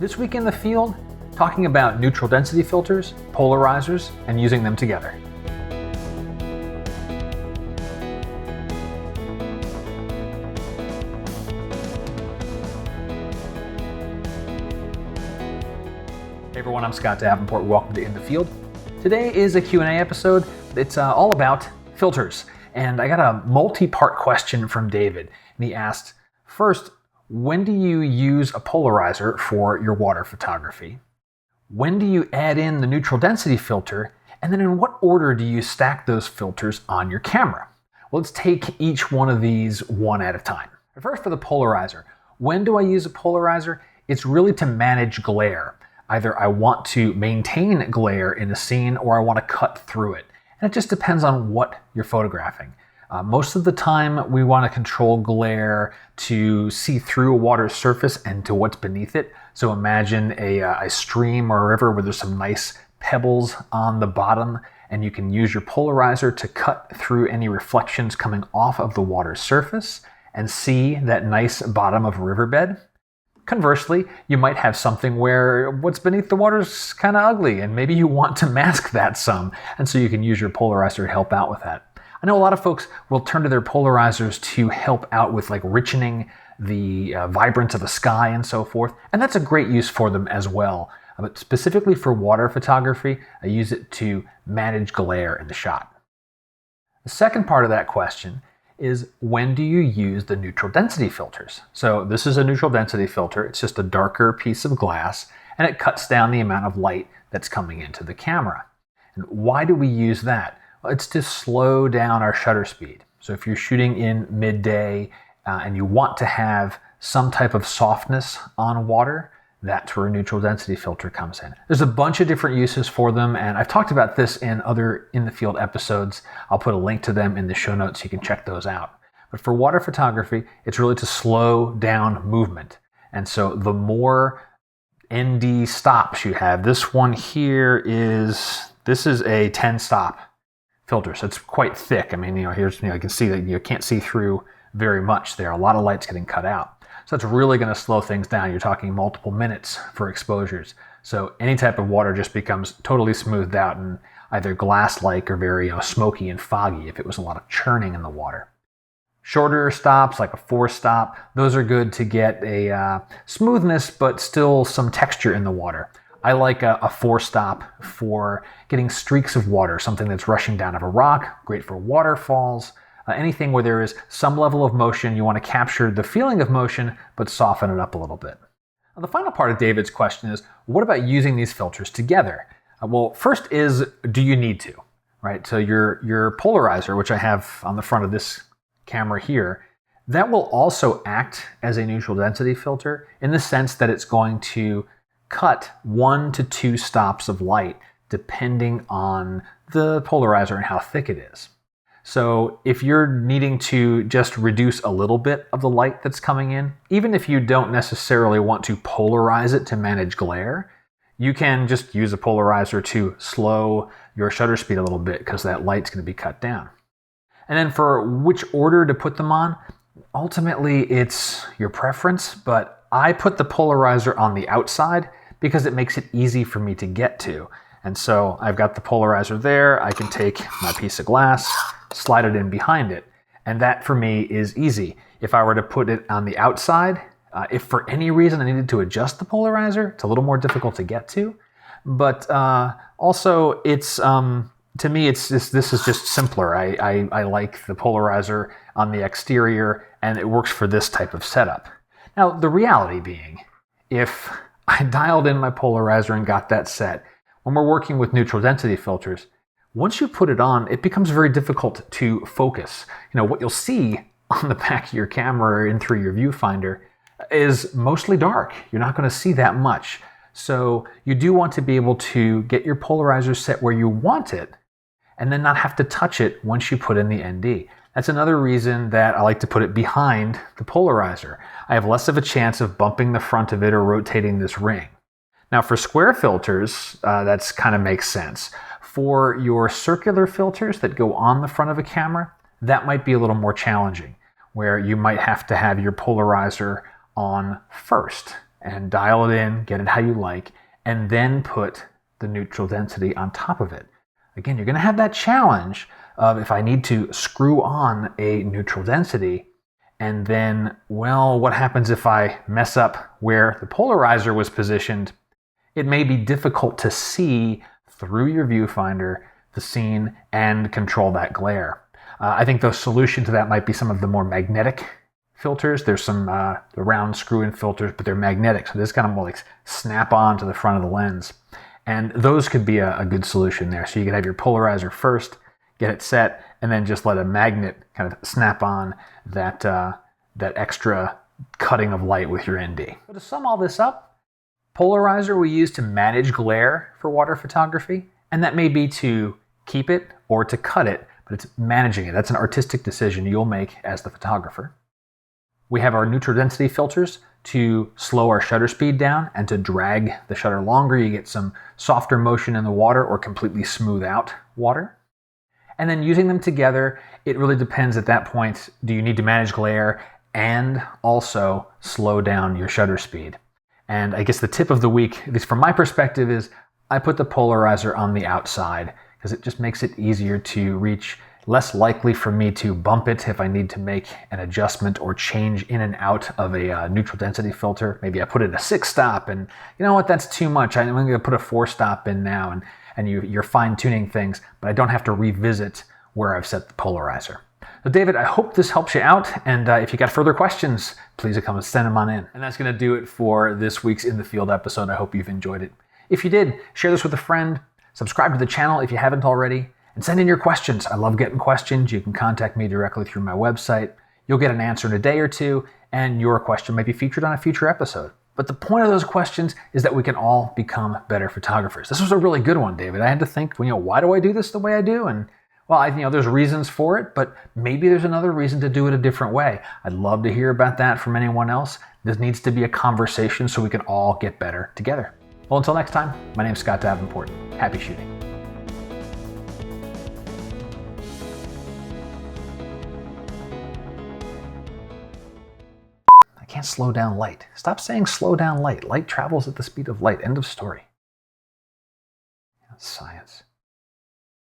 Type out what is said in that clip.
This week in the field, talking about neutral density filters, polarizers, and using them together. Hey everyone, I'm Scott Davenport. Welcome to In the Field. Today is a Q&A episode. It's all about filters. And I got a multi-part question from David. And he asked, first, when do you use a polarizer for your water photography? When do you add in the neutral density filter? And then in what order do you stack those filters on your camera? Well, let's take each one of these one at a time. First, for the polarizer. When do I use a polarizer? It's really to manage glare. Either I want to maintain glare in a scene or I want to cut through it. And it just depends on what you're photographing. Most of the time we want to control glare to see through a water's surface and to what's beneath it. So imagine a stream or a river where there's some nice pebbles on the bottom, and you can use your polarizer to cut through any reflections coming off of the water's surface and see that nice bottom of a riverbed. Conversely, you might have something where what's beneath the water is kind of ugly, and maybe you want to mask that some, and so you can use your polarizer to help out with that. I know a lot of folks will turn to their polarizers to help out with like richening the vibrance of the sky and so forth, and that's a great use for them as well. But specifically for water photography, I use it to manage glare in the shot. The second part of that question is, when do you use the neutral density filters? So this is a neutral density filter. It's just a darker piece of glass, and it cuts down the amount of light that's coming into the camera. And why do we use that? Well, it's to slow down our shutter speed. So if you're shooting in midday and you want to have some type of softness on water, that's where a neutral density filter comes in. There's a bunch of different uses for them, and I've talked about this in other In the Field episodes. I'll put a link to them in the show notes so you can check those out. But for water photography, it's really to slow down movement. And so the more ND stops you have, this one here this is a 10 stop filter, so it's quite thick. I mean, here's, you can see that you can't see through very much there. A lot of light's getting cut out. So it's really going to slow things down. You're talking multiple minutes for exposures. So any type of water just becomes totally smoothed out and either glass-like or very smoky and foggy if it was a lot of churning in the water. Shorter stops, like a 4-stop, those are good to get a smoothness but still some texture in the water. I like a 4-stop for getting streaks of water, something that's rushing down of a rock, great for waterfalls. Anything where there is some level of motion, you want to capture the feeling of motion, but soften it up a little bit. Now, the final part of David's question is, what about using these filters together? Well, first is, do you need to? Right? So your polarizer, which I have on the front of this camera here, that will also act as a neutral density filter in the sense that it's going to cut 1 to 2 stops of light depending on the polarizer and how thick it is. So if you're needing to just reduce a little bit of the light that's coming in, even if you don't necessarily want to polarize it to manage glare, you can just use a polarizer to slow your shutter speed a little bit because that light's going to be cut down. And then for which order to put them on, ultimately it's your preference, but I put the polarizer on the outside because it makes it easy for me to get to. And so I've got the polarizer there. I can take my piece of glass, slide it in behind it, and that for me is easy. If I were to put it on the outside, if for any reason I needed to adjust the polarizer, it's a little more difficult to get to. But also, it's to me, this is just simpler. I like the polarizer on the exterior, and it works for this type of setup. Now, the reality being, if I dialed in my polarizer and got that set, when we're working with neutral density filters, once you put it on, it becomes very difficult to focus. What you'll see on the back of your camera or in through your viewfinder is mostly dark. You're not going to see that much. So you do want to be able to get your polarizer set where you want it and then not have to touch it once you put in the ND. That's another reason that I like to put it behind the polarizer. I have less of a chance of bumping the front of it or rotating this ring. Now for square filters, that's kind of makes sense. For your circular filters that go on the front of a camera, that might be a little more challenging, where you might have to have your polarizer on first and dial it in, get it how you like, and then put the neutral density on top of it. Again, you're going to have that challenge of if I need to screw on a neutral density, and then, well, what happens if I mess up where the polarizer was positioned? It may be difficult to see through your viewfinder the scene and control that glare. I think the solution to that might be some of the more magnetic filters. There's some the round screw-in filters, but they're magnetic, so this kind of more like snap on to the front of the lens. And those could be a good solution there. So you could have your polarizer first, get it set, and then just let a magnet kind of snap on that, that extra cutting of light with your ND. So to sum all this up, polarizer we use to manage glare for water photography, and that may be to keep it or to cut it, but it's managing it. That's an artistic decision you'll make as the photographer. We have our neutral density filters to slow our shutter speed down and to drag the shutter longer. You get some softer motion in the water or completely smooth out water. And then using them together, it really depends at that point. Do you need to manage glare and also slow down your shutter speed? And I guess the tip of the week, at least from my perspective, is I put the polarizer on the outside because it just makes it easier to reach. Less likely for me to bump it if I need to make an adjustment or change in and out of a neutral density filter. Maybe I put in a 6-stop and you know what, that's too much. I'm going to put a 4-stop in now, and you're fine-tuning things, but I don't have to revisit where I've set the polarizer. So David, I hope this helps you out, and if you got further questions, please come and send them on in. And that's going to do it for this week's In the Field episode. I hope you've enjoyed it. If you did, share this with a friend, subscribe to the channel if you haven't already, and send in your questions. I love getting questions. You can contact me directly through my website. You'll get an answer in a day or two, and your question may be featured on a future episode. But the point of those questions is that we can all become better photographers. This was a really good one, David. I had to think, why do I do this the way I do? And well, there's reasons for it, but maybe there's another reason to do it a different way. I'd love to hear about that from anyone else. This needs to be a conversation so we can all get better together. Well, until next time, my name's Scott Davenport. Happy shooting. Can't slow down light. Stop saying slow down light. Light travels at the speed of light. End of story. That's science.